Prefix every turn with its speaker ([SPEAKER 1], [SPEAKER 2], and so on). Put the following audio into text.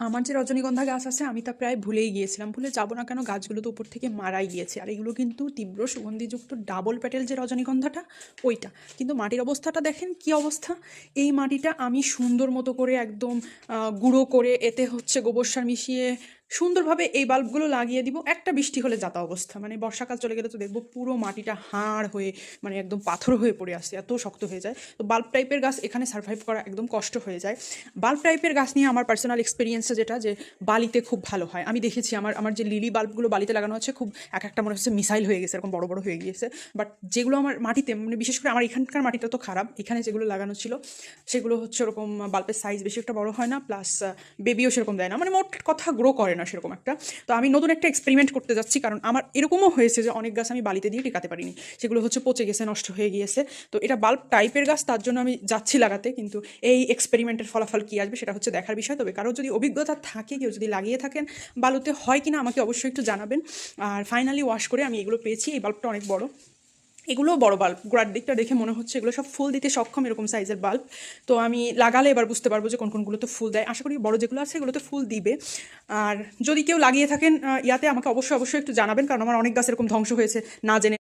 [SPEAKER 1] আমার যে রজনীগন্ধা গাছ আছে আমি তা প্রায় ভুলেই গিয়েছিলাম। ভুলে যাব না কেন, গাছগুলো তো উপর থেকে মারাই গিয়েছে। আর এগুলো কিন্তু তীব্র সুগন্ধিযুক্ত ডাবল প্যাটেল যে রজনীগন্ধাটা, ওইটা। কিন্তু মাটির অবস্থাটা দেখেন কি অবস্থা। এই মাটিটা আমি সুন্দর মতো করে একদম গুঁড়ো করে এতে হচ্ছে গোবর সার মিশিয়ে সুন্দরভাবে এই বাল্বগুলো লাগিয়ে দিব। একটা বৃষ্টি হলে যাতা অবস্থা, মানে বর্ষাকাল চলে গেলে তো দেখবো পুরো মাটিটা হাড় হয়ে, মানে একদম পাথর হয়ে পড়ে আসছে, এত শক্ত হয়ে যায়। তো বাল্ব টাইপের গাছ এখানে সার্ভাইভ করা একদম কষ্ট হয়ে যায়। বাল্ব টাইপের গাছ নিয়ে আমার পার্সোনাল এক্সপিরিয়েন্সে যেটা, যে বালিতে খুব ভালো হয়। আমি দেখেছি আমার আমার যে লিলি বাল্বগুলো বালিতে লাগানো আছে, খুব এক একটা মনে হচ্ছে মিসাইল হয়ে গেছে, এরকম বড় বড় হয়ে গিয়েছে। বাট যেগুলো আমার মাটিতে, মানে বিশেষ করে আমার এখানকার মাটিটা তো খারাপ, এখানে যেগুলো লাগানো ছিল সেগুলো হচ্ছে ওরকম বাল্বের সাইজ বেশি একটা বড় হয় না, প্লাস বেবিও সেরকম দেয় না, মানে মোট কথা গ্রো করে না সেরকম একটা। তো আমি নতুন একটা এক্সপেরিমেন্ট করতে যাচ্ছি, কারণ আমার এরকমও হয়েছে যে অনেক গাছ আমি বালিতে দিয়ে টিকাতে পারিনি, সেগুলো হচ্ছে পচে গেছে, নষ্ট হয়ে গিয়েছে। তো এটা বাল্ব টাইপের গাছ, তার জন্য আমি যাচ্ছি লাগাতে। কিন্তু এই এক্সপেরিমেন্টের ফলাফল কী আসবে সেটা হচ্ছে দেখার বিষয়। তবে কারো যদি অভিজ্ঞতা থাকে, কেউ যদি লাগিয়ে থাকেন, বালুতে হয় কিনা আমাকে অবশ্যই একটু জানাবেন। আর ফাইনালি ওয়াশ করে আমি এগুলো পেয়েছি। এই বাল্বটা অনেক বড়, এগুলোও বড় বাল্ব, গোড়ার দিকটা দেখে মনে হচ্ছে এগুলো সব ফুল দিতে সক্ষম, এরকম সাইজের বাল্ব। তো আমি লাগালে এবার বুঝতে পারবো যে কোন কোনগুলোতে ফুল দেয়। আশা করি বড় যেগুলো আছে এগুলোতে ফুল দিবে। আর যদি কেউ লাগিয়ে থাকেন ইয়াতে, আমাকে অবশ্যই অবশ্যই একটু জানাবেন, কারণ আমার অনেক গাছ এরকম ধ্বংস হয়েছে না জেনে।